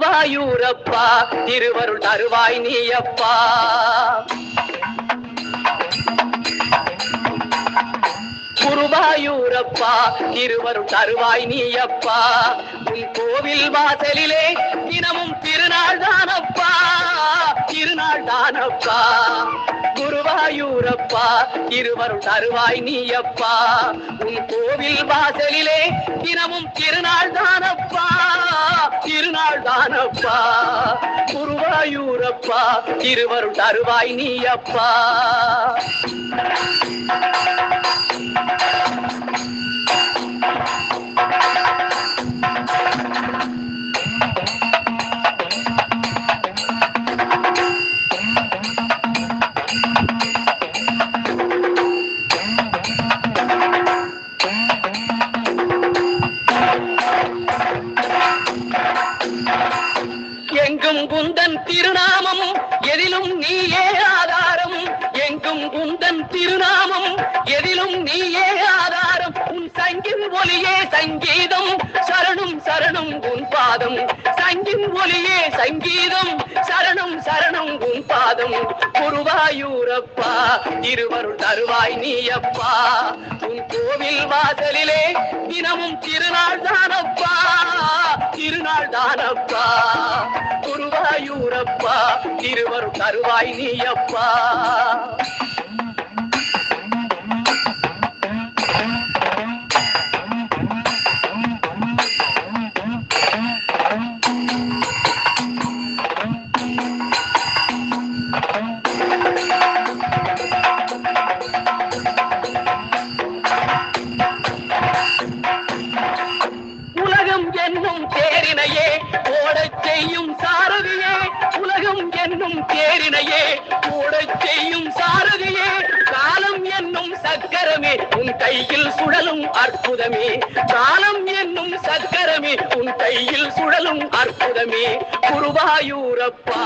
குருவாயூரப்பா திருவருள் தருவாய் நீயப்பா. குருவாயூரப்பா திருவருள் தருவாய் நீயப்பா. உன் கோவில் வாசலிலே தினமும் திருநாள் தானப்பா, திருநாள் தானப்பா. குருவாயூரப்பா திருவருள் தருவாய் நீயப்பா. உன் கோவில் வாசலிலே தினமும் திருநாள் தானப்பா, திருநாள் தானப்பா. குருவாயூரப்பா திருவருள் தருவாய் நீயப்பா. எங்கும் குந்தன் திருநாமம் எதிலும் நீயே ஆதாரம், எங்கும் குந்தன் திருநாமம் எதிலும் நீயே ஆதாரம். உன் சங்கின் ஒலியே சங்கீதம், சரணம் சரணம் உன் பாதம். சங்கின் ஒலியே சங்கீதம், சரணம் சரணம் உன் பாதம். குருவாயூரப்பா திருவருள் தருவாய் நீயப்பா. உன் கோவில் வாசலிலே தினமும் திருநாள் தானப்பா, திருநாள் தானப்பா. குருவாயூரப்பா திருவருள் தருவாய் நீயப்பா. உலகம் என்னும் தேரினையே ஓடச் செய்யும் சாரதியே, உலகம் என்னும் தேரினையே ஓடச் செய்யும் சாரதியே. காலம் என்னும் சக்கரமே உன் கையில் சுழலும் அற்புதமே, காலம் என்னும் சக்கரமே உன் கையில் சுழலும் அற்புதமே. குருவாயூரப்பா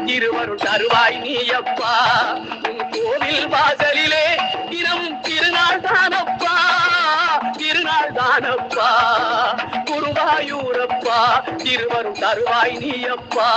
திருவருள் தருவாய் நீயப்பா. உன் கோவில் வாசலிலே தினமும் திருநாள் தானப்பா, திருநாள் தானப்பா. குருவாயூரப்பா திருவருள் தருவாய் நீயப்பா.